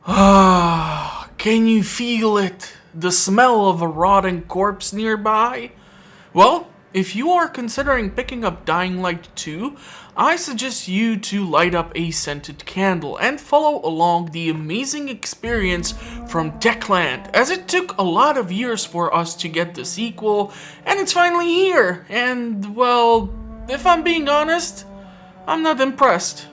Ah, can you feel it? The smell of a rotting corpse nearby? Well, if you are considering picking up Dying Light 2, I suggest you to light up a scented candle and follow along the amazing experience from Techland, as it took a lot of years for us to get the sequel, and it's finally here, and well, if I'm being honest, I'm not impressed.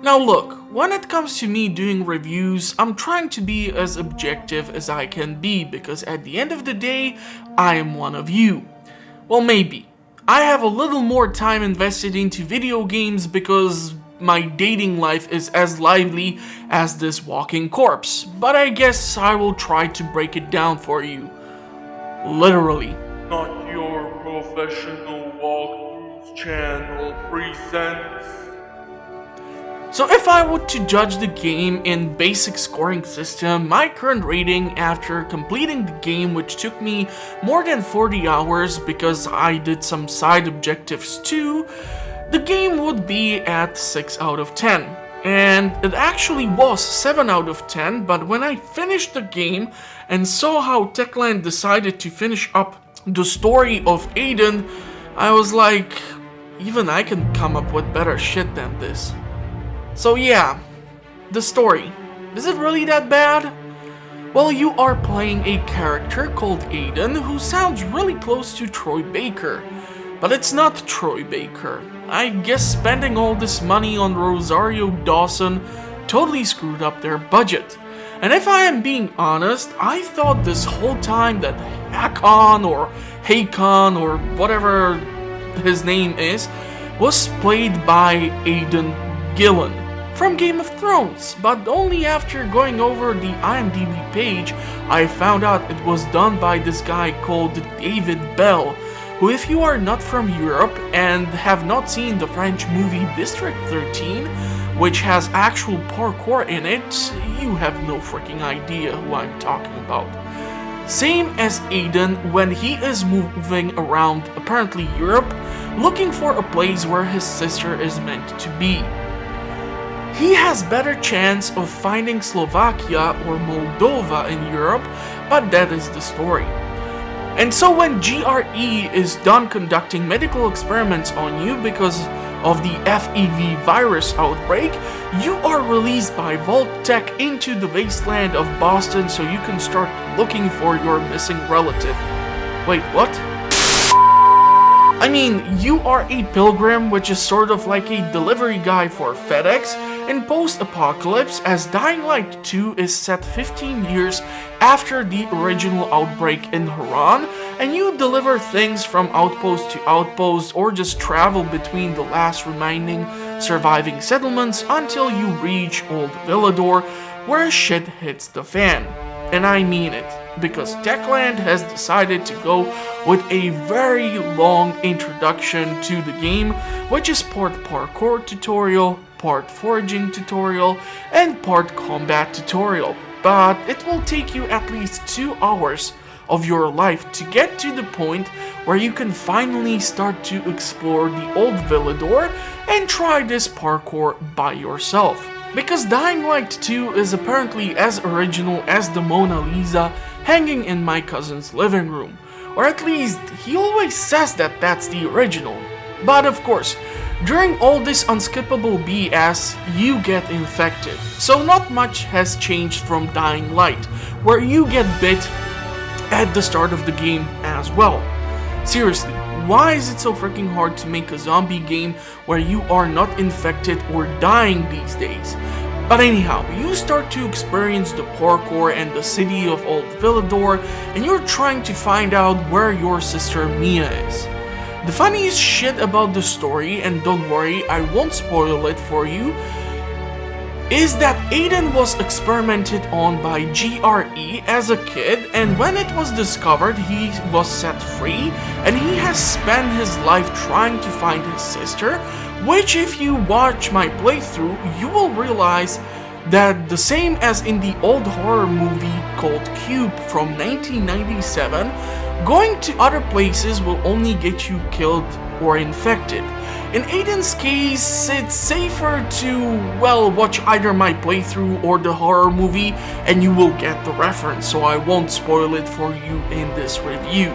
Now look, when it comes to me doing reviews, I'm trying to be as objective as I can be, because at the end of the day, I am one of you. Well, maybe. I have a little more time invested into video games because my dating life is as lively as this walking corpse, but I guess I will try to break it down for you. Literally. Not Your Professional Walkthroughs channel presents. So if I were to judge the game in basic scoring system, my current rating after completing the game, which took me more than 40 hours because I did some side objectives too, the game would be at 6 out of 10. And it actually was 7 out of 10, but when I finished the game and saw how Techland decided to finish up the story of Aiden, I was like, even I can come up with better shit than this. So yeah, the story. Is it really that bad? Well, you are playing a character called Aiden who sounds really close to Troy Baker. But it's not Troy Baker. I guess spending all this money on Rosario Dawson totally screwed up their budget. And if I am being honest, I thought this whole time that Hakon or Hakon or whatever his name is was played by Aidan Gillen from Game of Thrones, but only after going over the IMDb page I found out it was done by this guy called David Bell, who, if you are not from Europe and have not seen the French movie District 13, which has actual parkour in it, you have no freaking idea who I'm talking about. Same as Aiden when he is moving around apparently Europe, looking for a place where his sister is meant to be. He has better chance of finding Slovakia or Moldova in Europe, but that is the story. And so when GRE is done conducting medical experiments on you because of the FEV virus outbreak, you are released by Vault-Tec into the wasteland of Boston so you can start looking for your missing relative. Wait, what? I mean, you are a pilgrim, which is sort of like a delivery guy for FedEx, in post-apocalypse, as Dying Light 2 is set 15 years after the original outbreak in Haran, and you deliver things from outpost to outpost or just travel between the last remaining surviving settlements until you reach Old Villedor, where shit hits the fan. And I mean it, because Techland has decided to go with a very long introduction to the game, which is part parkour tutorial, part foraging tutorial, and part combat tutorial. But it will take you at least 2 hours of your life to get to the point where you can finally start to explore the Old Villedor and try this parkour by yourself. Because Dying Light 2 is apparently as original as the Mona Lisa hanging in my cousin's living room. Or at least, he always says that that's the original. But of course, during all this unskippable BS, you get infected. So not much has changed from Dying Light, where you get bit at the start of the game as well. Seriously, why is it so freaking hard to make a zombie game where you are not infected or dying these days? But anyhow, you start to experience the parkour and the city of Old Villedor, and you're trying to find out where your sister Mia is. The funniest shit about the story, and don't worry, I won't spoil it for you, is that Aiden was experimented on by GRE as a kid, and when it was discovered, he was set free, and he has spent his life trying to find his sister, which, if you watch my playthrough, you will realize that the same as in the old horror movie called Cube from 1997, going to other places will only get you killed or infected. In Aiden's case, it's safer to, well, watch either my playthrough or the horror movie and you will get the reference, so I won't spoil it for you in this review.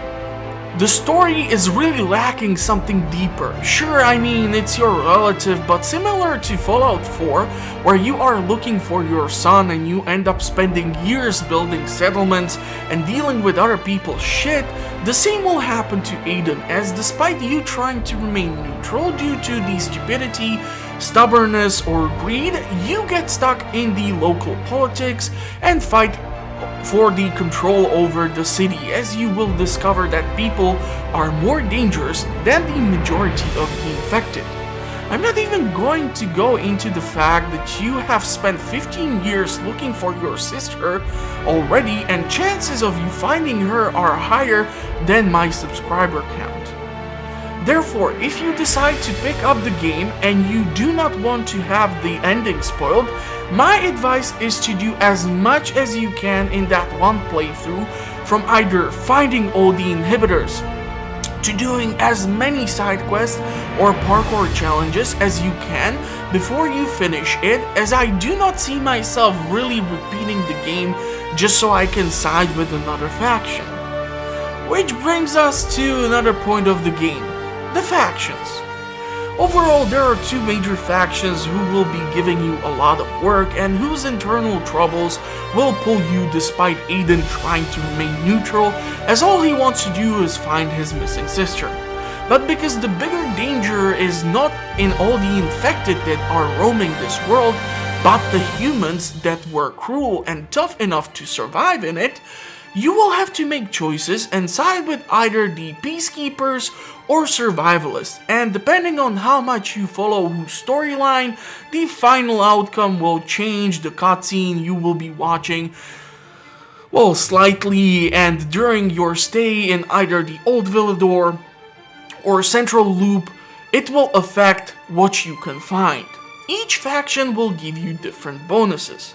The story is really lacking something deeper. Sure, I mean, it's your relative, but similar to Fallout 4, where you are looking for your son and you end up spending years building settlements and dealing with other people's shit, the same will happen to Aiden, as despite you trying to remain neutral due to the stupidity, stubbornness, or greed, you get stuck in the local politics and fight for the control over the city, as you will discover that people are more dangerous than the majority of the infected. I'm not even going to go into the fact that you have spent 15 years looking for your sister already, and chances of you finding her are higher than my subscriber count. Therefore, if you decide to pick up the game and you do not want to have the ending spoiled, my advice is to do as much as you can in that one playthrough, from either finding all the inhibitors to doing as many side quests or parkour challenges as you can before you finish it, as I do not see myself really repeating the game just so I can side with another faction. Which brings us to another point of the game, the factions. Overall, there are two major factions who will be giving you a lot of work and whose internal troubles will pull you despite Aiden trying to remain neutral, as all he wants to do is find his missing sister. But because the bigger danger is not in all the infected that are roaming this world, but the humans that were cruel and tough enough to survive in it, you will have to make choices and side with either the peacekeepers or survivalists, and depending on how much you follow whose storyline, the final outcome will change the cutscene you will be watching, well, slightly, and during your stay in either the old Villedor or Central Loop, it will affect what you can find. Each faction will give you different bonuses.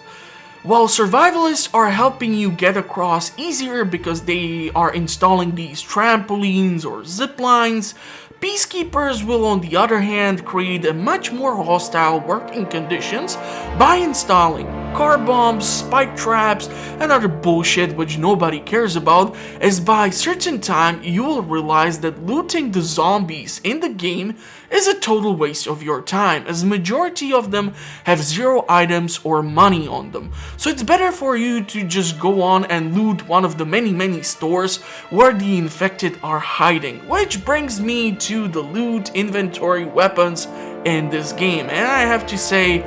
While survivalists are helping you get across easier because they are installing these trampolines or zip lines, peacekeepers will on the other hand create a much more hostile working conditions by installing car bombs, spike traps, and other bullshit which nobody cares about, as by certain time you will realize that looting the zombies in the game is a total waste of your time, as majority of them have zero items or money on them. So it's better for you to just go on and loot one of the many stores where the infected are hiding, which brings me to the loot, inventory, weapons in this game. And I have to say,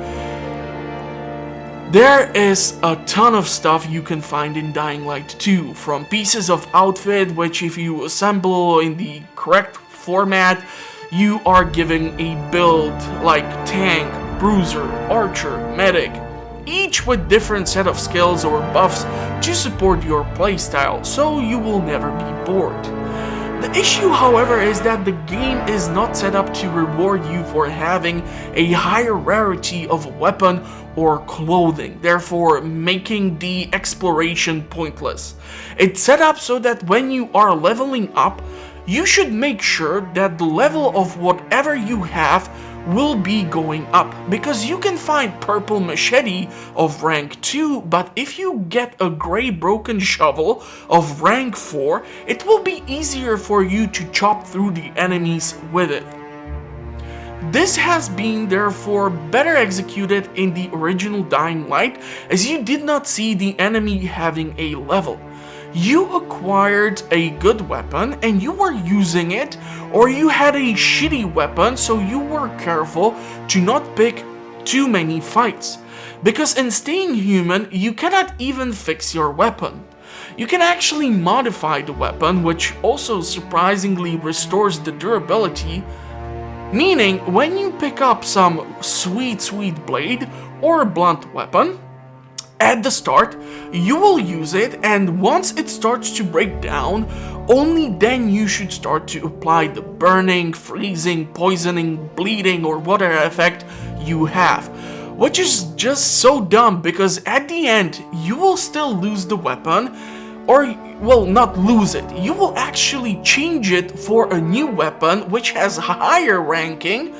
there is a ton of stuff you can find in Dying Light 2, from pieces of outfit which if you assemble in the correct format, you are giving a build like tank, bruiser, archer, medic, each with different set of skills or buffs to support your playstyle, so you will never be bored. The issue, however, is that the game is not set up to reward you for having a higher rarity of weapon or clothing, therefore making the exploration pointless. It's set up so that when you are leveling up, you should make sure that the level of whatever you have will be going up, because you can find purple machete of rank 2, but if you get a grey broken shovel of rank 4, it will be easier for you to chop through the enemies with it. This has been therefore better executed in the original Dying Light, as you did not see the enemy having a level. You acquired a good weapon and you were using it, or you had a shitty weapon, so you were careful to not pick too many fights. Because in Staying Human, you cannot even fix your weapon. You can actually modify the weapon, which also surprisingly restores the durability, meaning when you pick up some sweet blade or blunt weapon, at the start, you will use it, and once it starts to break down, only then you should start to apply the burning, freezing, poisoning, bleeding, or whatever effect you have. Which is just so dumb, because at the end, you will still lose the weapon, or, well, not lose it, you will actually change it for a new weapon which has higher ranking,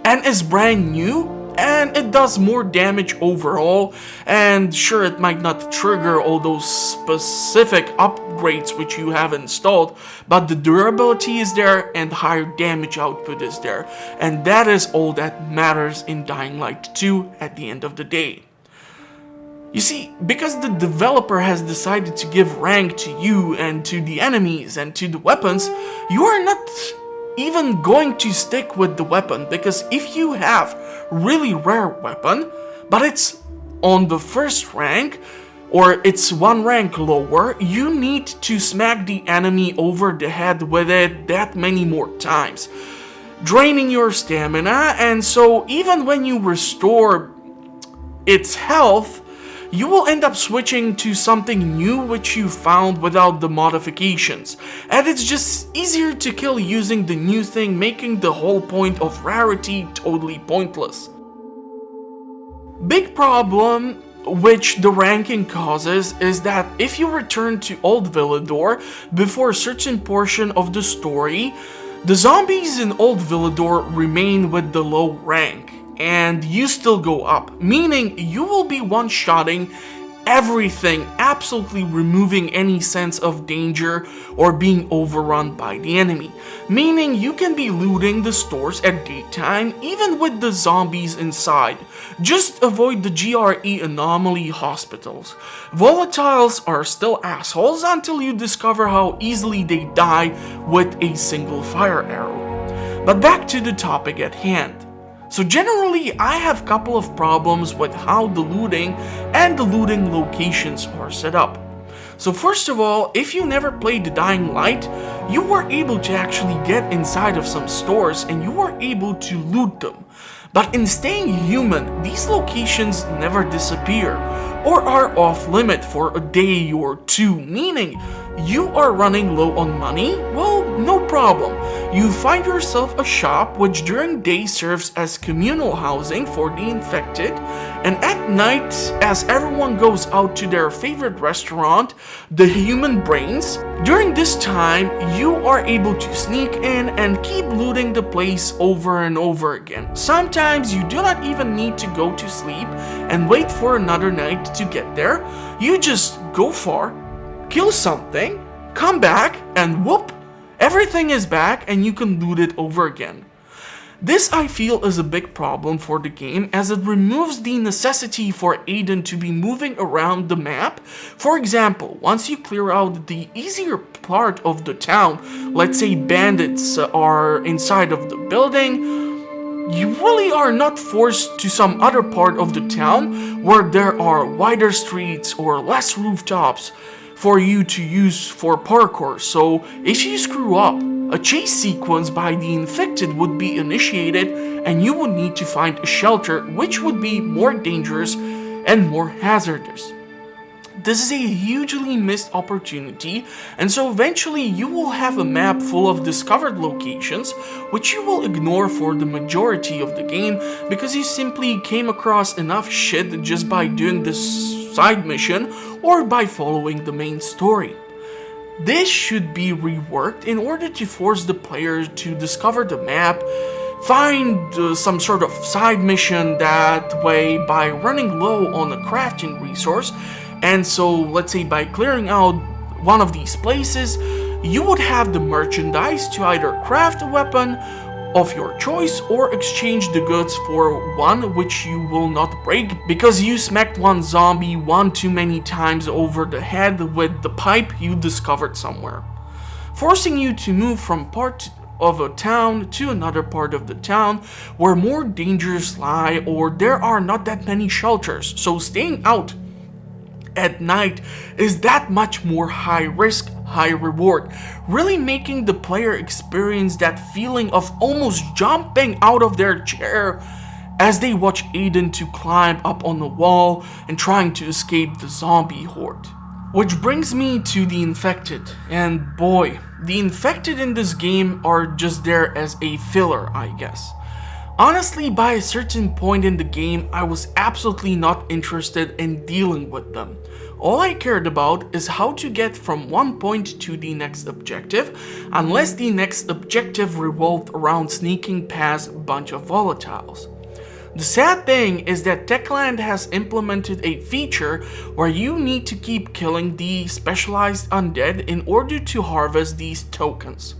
and is brand new, and it does more damage overall, and sure, it might not trigger all those specific upgrades which you have installed, but the durability is there and higher damage output is there, and that is all that matters in Dying Light 2 at the end of the day. You see, because the developer has decided to give rank to you and to the enemies and to the weapons, you are not even going to stick with the weapon, because if you have really rare weapon, but it's on the first rank, or it's one rank lower, you need to smack the enemy over the head with it that many more times, draining your stamina, and so even when you restore its health, you will end up switching to something new which you found without the modifications, and it's just easier to kill using the new thing, making the whole point of rarity totally pointless. Big problem which the ranking causes is that if you return to Old Villedor before a certain portion of the story, the zombies in Old Villedor remain with the low rank, and you still go up, meaning you will be one-shotting everything, absolutely removing any sense of danger or being overrun by the enemy, meaning you can be looting the stores at daytime even with the zombies inside. Just avoid the GRE anomaly hospitals. Volatiles are still assholes until you discover how easily they die with a single fire arrow. But back to the topic at hand. So generally, I have a couple of problems with how the looting and the looting locations are set up. So first of all, if you never played the Dying Light, you were able to actually get inside of some stores and you were able to loot them. But in Staying Human, these locations never disappear or are off limit for a day or two, meaning you are running low on money? Well, no problem. You find yourself a shop which during day serves as communal housing for the infected, and at night, as everyone goes out to their favorite restaurant, the Human Brains, during this time, you are able to sneak in and keep looting the place over and over again. Sometimes you do not even need to go to sleep and wait for another night to get there. You just go far, kill something, come back, and whoop, everything is back and you can loot it over again. This I feel is a big problem for the game, as it removes the necessity for Aiden to be moving around the map. For example, once you clear out the easier part of the town, let's say bandits are inside of the building, you really are not forced to some other part of the town where there are wider streets or less rooftops for you to use for parkour. So if you screw up, a chase sequence by the infected would be initiated and you would need to find a shelter, which would be more dangerous and more hazardous. This is a hugely missed opportunity, and so eventually you will have a map full of discovered locations which you will ignore for the majority of the game because you simply came across enough shit just by doing this side mission or by following the main story. This should be reworked in order to force the player to discover the map, find some sort of side mission that way by running low on a crafting resource, and so let's say by clearing out one of these places, you would have the merchandise to either craft a weapon of your choice or exchange the goods for one which you will not break because you smacked one zombie one too many times over the head with the pipe you discovered somewhere, forcing you to move from part of a town to another part of the town where more dangers lie or there are not that many shelters. So staying out at night is that much more high risk, high reward, really making the player experience that feeling of almost jumping out of their chair as they watch Aiden to climb up on the wall and trying to escape the zombie horde. Which brings me to the infected, and boy, the infected in this game are just there as a filler, I guess. Honestly, by a certain point in the game, I was absolutely not interested in dealing with them. All I cared about is how to get from one point to the next objective, unless the next objective revolved around sneaking past a bunch of volatiles. The sad thing is that Techland has implemented a feature where you need to keep killing the specialized undead in order to harvest these tokens.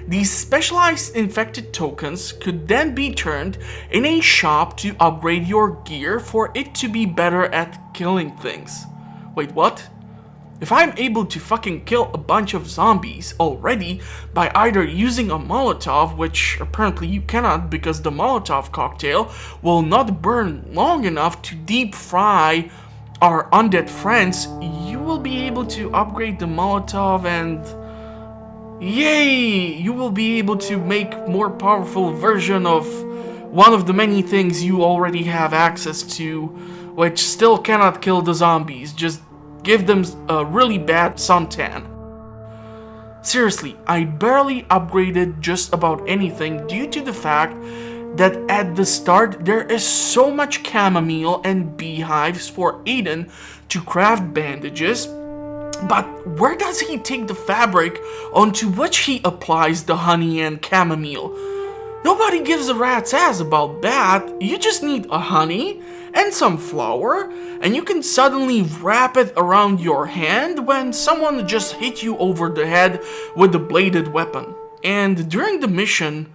These specialized infected tokens could then be turned in a shop to upgrade your gear for it to be better at killing things. Wait, what? If I'm able to fucking kill a bunch of zombies already by either using a Molotov, which apparently you cannot because the Molotov cocktail will not burn long enough to deep fry our undead friends, you will be able to upgrade the Molotov and yay! You will be able to make more powerful version of one of the many things you already have access to, which still cannot kill the zombies, just give them a really bad suntan. Seriously, I barely upgraded just about anything due to the fact that at the start there is so much chamomile and beehives for Aiden to craft bandages, but where does he take the fabric onto which he applies the honey and chamomile? Nobody gives a rat's ass about that. You just need a honey and some flour, and you can suddenly wrap it around your hand when someone just hit you over the head with a bladed weapon. And during the mission,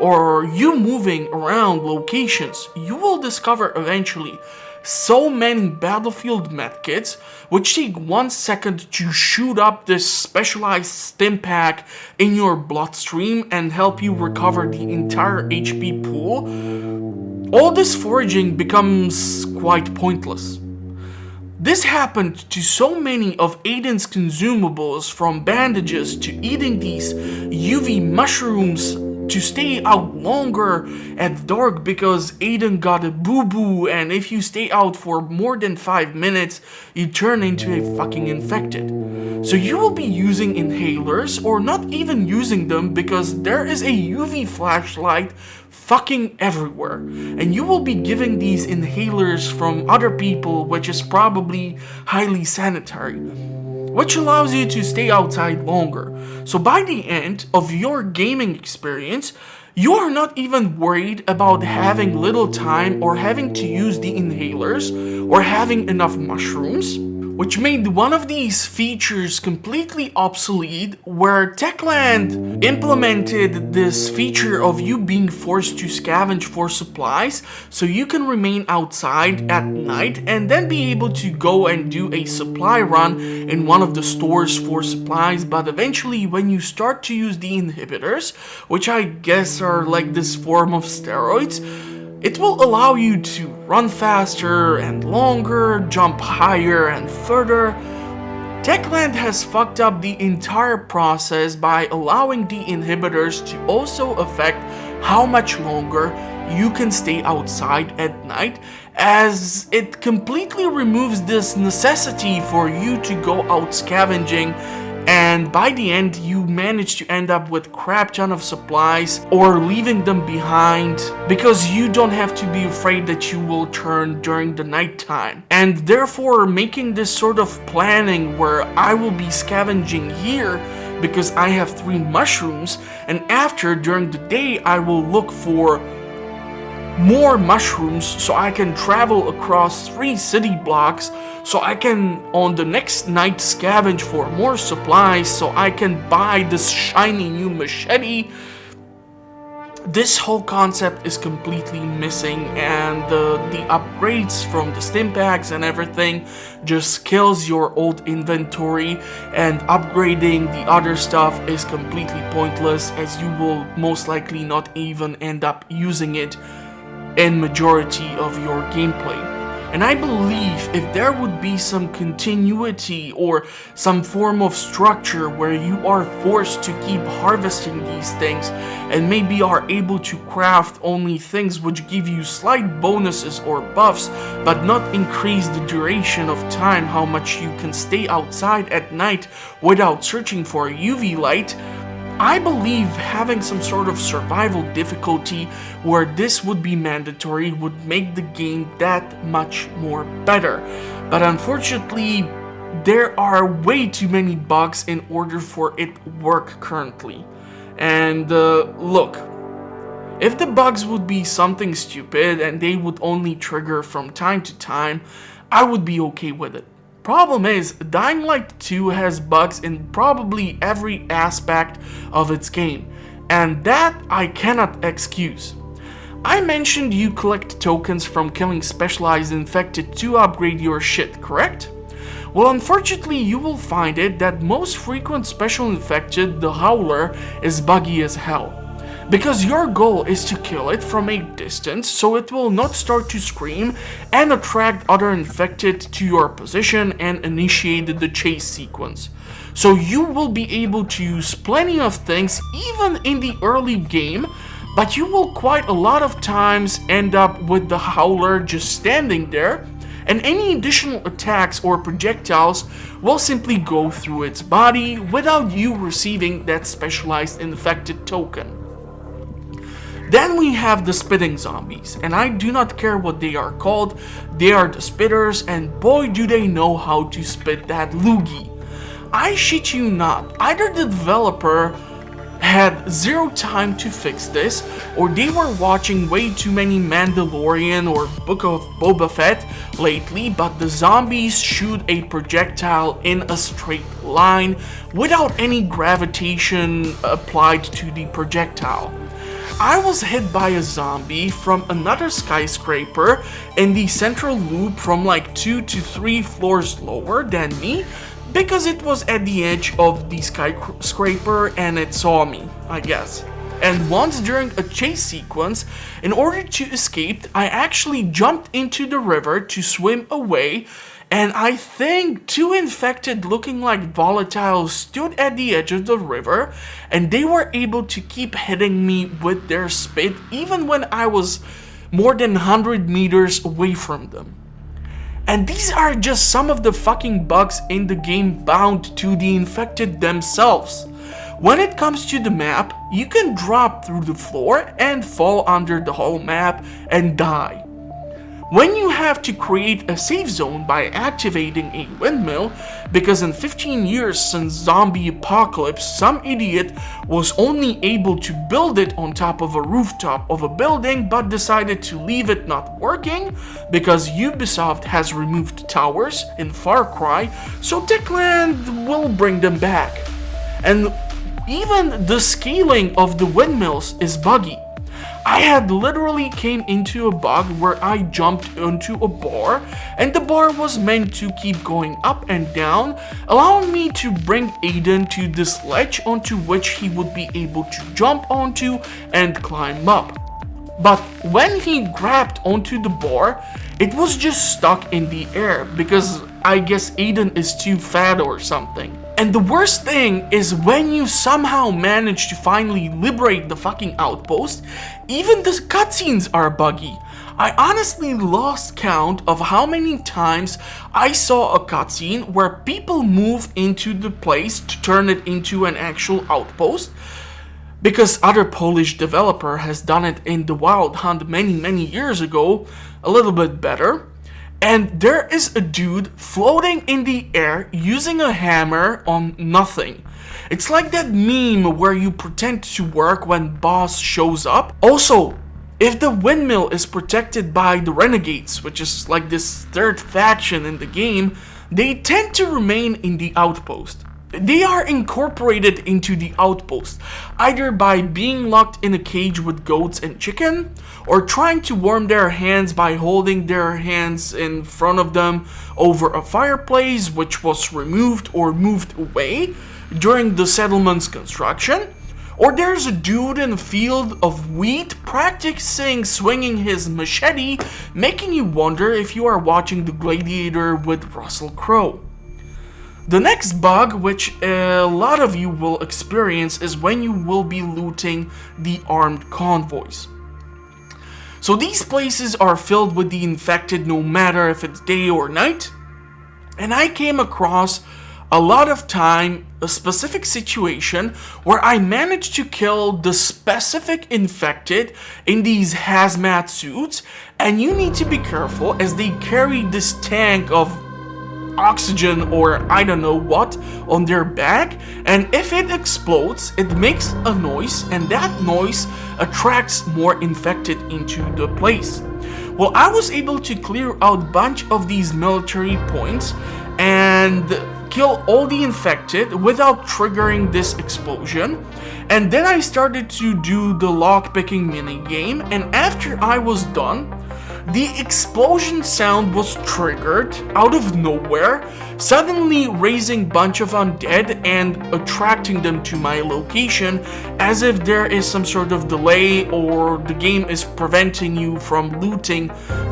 or you moving around locations, you will discover eventually so many battlefield medkits, which take 1 second to shoot up this specialized stim pack in your bloodstream and help you recover the entire HP pool. All this foraging becomes quite pointless. This happened to so many of Aiden's consumables, from bandages to eating these UV mushrooms to stay out longer at dark because Aiden got a boo-boo, and if you stay out for more than 5 minutes, you turn into a fucking infected. So you will be using inhalers or not even using them because there is a UV flashlight fucking everywhere, and you will be giving these inhalers from other people, which is probably highly sanitary, which allows you to stay outside longer. So by the end of your gaming experience, you are not even worried about having little time or having to use the inhalers or having enough mushrooms, which made one of these features completely obsolete, where Techland implemented this feature of you being forced to scavenge for supplies so you can remain outside at night and then be able to go and do a supply run in one of the stores for supplies. But eventually, when you start to use the inhibitors, which I guess are like this form of steroids, it will allow you to run faster and longer, jump higher and further. Techland has fucked up the entire process by allowing the inhibitors to also affect how much longer you can stay outside at night, as it completely removes this necessity for you to go out scavenging, and by the end you manage to end up with crap ton of supplies or leaving them behind because you don't have to be afraid that you will turn during the night time. And therefore making this sort of planning where I will be scavenging here because I have 3 mushrooms, and after during the day I will look for more mushrooms so I can travel across 3 city blocks, so I can on the next night scavenge for more supplies so I can buy this shiny new machete. This whole concept is completely missing, and the upgrades from the stim packs and everything just kills your old inventory, and upgrading the other stuff is completely pointless as you will most likely not even end up using it in majority of your gameplay. And I believe if there would be some continuity or some form of structure where you are forced to keep harvesting these things and maybe are able to craft only things which give you slight bonuses or buffs but not increase the duration of time how much you can stay outside at night without searching for UV light, I believe having some sort of survival difficulty where this would be mandatory would make the game that much more better. But unfortunately, there are way too many bugs in order for it to work currently. And look, if the bugs would be something stupid and they would only trigger from time to time, I would be okay with it. Problem is, Dying Light 2 has bugs in probably every aspect of its game, and that I cannot excuse. I mentioned you collect tokens from killing specialized infected to upgrade your shit, correct? Well, unfortunately, you will find it that most frequent special infected, the Howler, is buggy as hell. Because your goal is to kill it from a distance so it will not start to scream and attract other infected to your position and initiate the chase sequence. So you will be able to use plenty of things even in the early game, but you will quite a lot of times end up with the Howler just standing there, and any additional attacks or projectiles will simply go through its body without you receiving that specialized infected token. Then we have the spitting zombies, and I do not care what they are called, they are the spitters, and boy do they know how to spit that loogie. I shit you not, either the developer had zero time to fix this, or they were watching way too many Mandalorian or Book of Boba Fett lately, but the zombies shoot a projectile in a straight line without any gravitation applied to the projectile. I was hit by a zombie from another skyscraper in the central loop from like 2 to 3 floors lower than me because it was at the edge of the skyscraper and it saw me, I guess. And once during a chase sequence, in order to escape, I actually jumped into the river to swim away, and I think 2 infected looking like volatiles stood at the edge of the river, and they were able to keep hitting me with their spit even when I was more than 100 meters away from them. And these are just some of the fucking bugs in the game bound to the infected themselves. When it comes to the map, you can drop through the floor and fall under the whole map and die. When you have to create a safe zone by activating a windmill, because in 15 years since zombie apocalypse, some idiot was only able to build it on top of a rooftop of a building but decided to leave it not working because Ubisoft has removed towers in Far Cry, so Techland will bring them back. And even the scaling of the windmills is buggy. I had literally came into a bug where I jumped onto a bar, and the bar was meant to keep going up and down, allowing me to bring Aiden to this ledge onto which he would be able to jump onto and climb up. But when he grabbed onto the bar, it was just stuck in the air because I guess Aiden is too fat or something. And the worst thing is when you somehow manage to finally liberate the fucking outpost, even the cutscenes are buggy. I honestly lost count of how many times I saw a cutscene where people move into the place to turn it into an actual outpost, because other Polish developer has done it in the Wild Hunt many years ago, a little bit better. And there is a dude floating in the air using a hammer on nothing. It's like that meme where you pretend to work when boss shows up. Also, if the windmill is protected by the renegades, which is like this third faction in the game, they tend to remain in the outpost. They are incorporated into the outpost, either by being locked in a cage with goats and chicken, or trying to warm their hands by holding their hands in front of them over a fireplace which was removed or moved away during the settlement's construction. Or there's a dude in a field of wheat practicing swinging his machete, making you wonder if you are watching The Gladiator with Russell Crowe. The next bug, which a lot of you will experience, is when you will be looting the armed convoys. So these places are filled with the infected no matter if it's day or night, and I came across a lot of time, a specific situation where I managed to kill the specific infected in these hazmat suits, and you need to be careful as they carry this tank of oxygen or I don't know what on their back, and if it explodes, it makes a noise, and that noise attracts more infected into the place. Well, I was able to clear out a bunch of these military points and kill all the infected without triggering this explosion. And then I started to do the lockpicking minigame, and after I was done, the explosion sound was triggered out of nowhere, suddenly raising a bunch of undead and attracting them to my location, as if there is some sort of delay or the game is preventing you from looting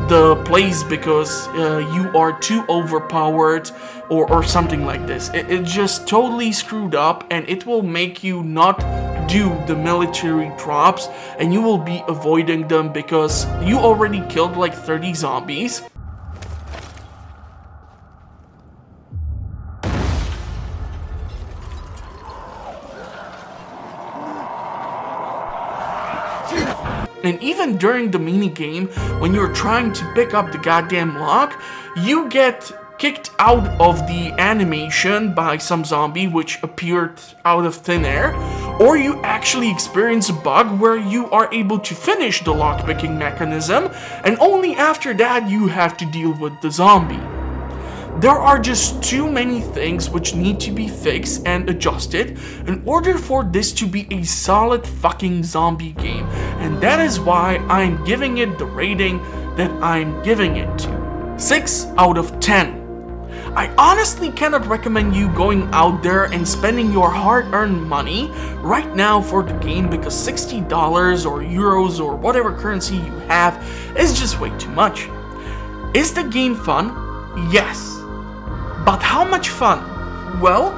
the place because you are too overpowered or something like this. It just totally screwed up, and it will make you not do the military drops, and you will be avoiding them because you already killed like 30 zombies. And even during the minigame, when you're trying to pick up the goddamn lock, you get kicked out of the animation by some zombie which appeared out of thin air, or you actually experience a bug where you are able to finish the lockpicking mechanism, and only after that you have to deal with the zombie. There are just too many things which need to be fixed and adjusted in order for this to be a solid fucking zombie game, and that is why I'm giving it the rating that I'm giving it to. 6 out of 10. I honestly cannot recommend you going out there and spending your hard-earned money right now for the game, because $60 or euros or whatever currency you have is just way too much. Is the game fun? Yes. But how much fun? Well,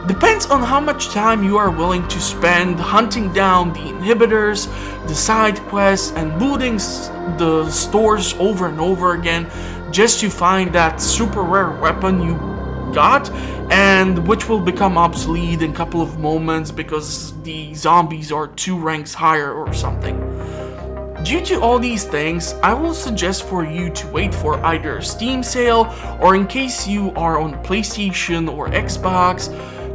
depends on how much time you are willing to spend hunting down the inhibitors, the side quests, and looting the stores over and over again just to find that super rare weapon you got, and which will become obsolete in a couple of moments because the zombies are 2 ranks higher or something. Due to all these things, I will suggest for you to wait for either a Steam sale, or in case you are on PlayStation or Xbox,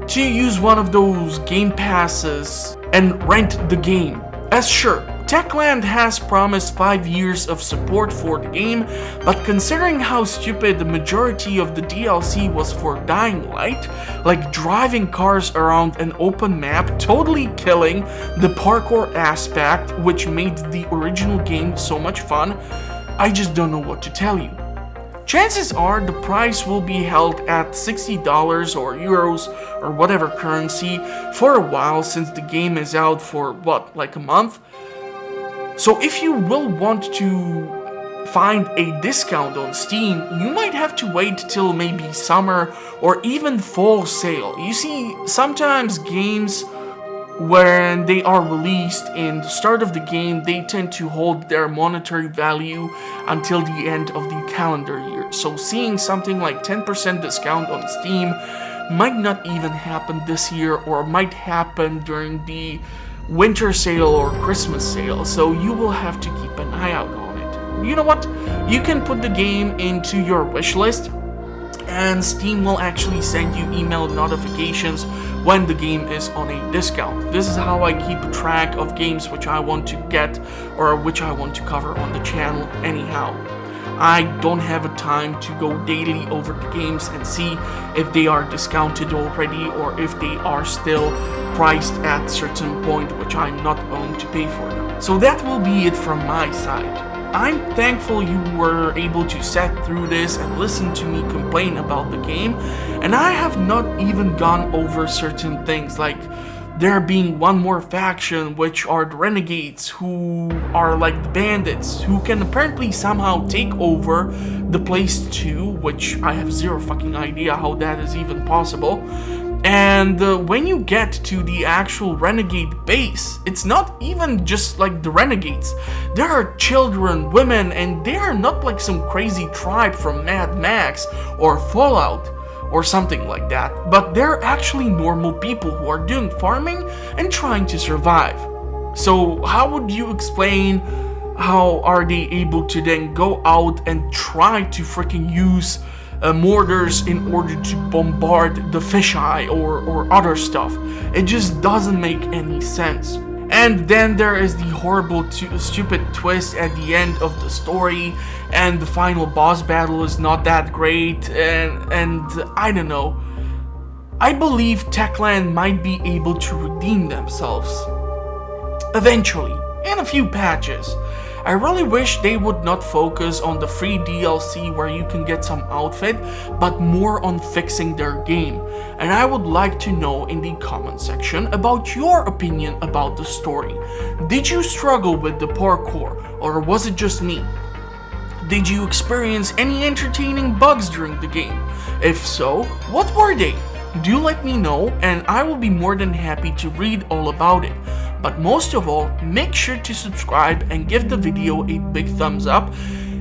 to use one of those game passes and rent the game. As sure, Techland has promised 5 years of support for the game, but considering how stupid the majority of the DLC was for Dying Light, like driving cars around an open map, totally killing the parkour aspect which made the original game so much fun, I just don't know what to tell you. Chances are the price will be held at $60 or euros or whatever currency for a while, since the game is out for what, like a month? So if you will want to find a discount on Steam, you might have to wait till maybe summer or even fall sale. You see, sometimes games, when they are released in the start of the game, they tend to hold their monetary value until the end of the calendar year. So seeing something like 10% discount on Steam might not even happen this year, or might happen during the winter sale or Christmas sale, so you will have to keep an eye out on it. You know what? You can put the game into your wish list, and Steam will actually send you email notifications when the game is on a discount. This is how I keep track of games which I want to get or which I want to cover on the channel anyhow. I don't have a time to go daily over the games and see if they are discounted already or if they are still priced at a certain point which I'm not willing to pay for them. So that will be it from my side. I'm thankful you were able to sit through this and listen to me complain about the game, and I have not even gone over certain things, like there being one more faction, which are the renegades, who are like the bandits, who can apparently somehow take over the place too, which I have zero fucking idea how that is even possible. And when you get to the actual renegade base, it's not even just like the renegades. There are children, women, and they are not like some crazy tribe from Mad Max or Fallout. or something like that, but they're actually normal people who are doing farming and trying to survive. So how would you explain how are they able to then go out and try to freaking use mortars in order to bombard the fisheye or other stuff? It just doesn't make any sense. And then there is the horrible stupid twist at the end of the story, and the final boss battle is not that great, and I don't know. I believe Techland might be able to redeem themselves eventually, in a few patches. I really wish they would not focus on the free DLC where you can get some outfit, but more on fixing their game. And I would like to know in the comment section about your opinion about the story. Did you struggle with the parkour, or was it just me? Did you experience any entertaining bugs during the game? If so, what were they? Do let me know, and I will be more than happy to read all about it. But most of all, make sure to subscribe and give the video a big thumbs up,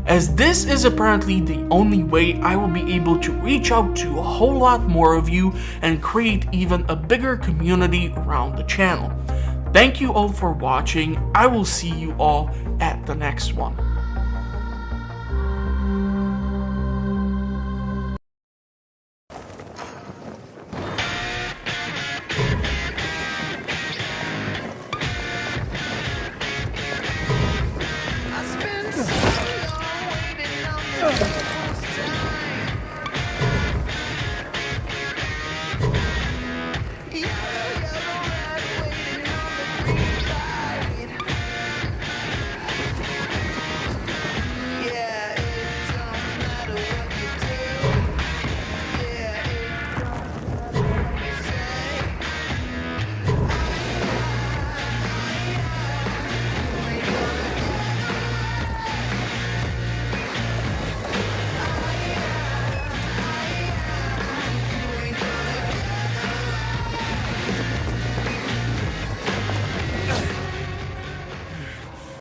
as this is apparently the only way I will be able to reach out to a whole lot more of you and create even a bigger community around the channel. Thank you all for watching. I will see you all at the next one.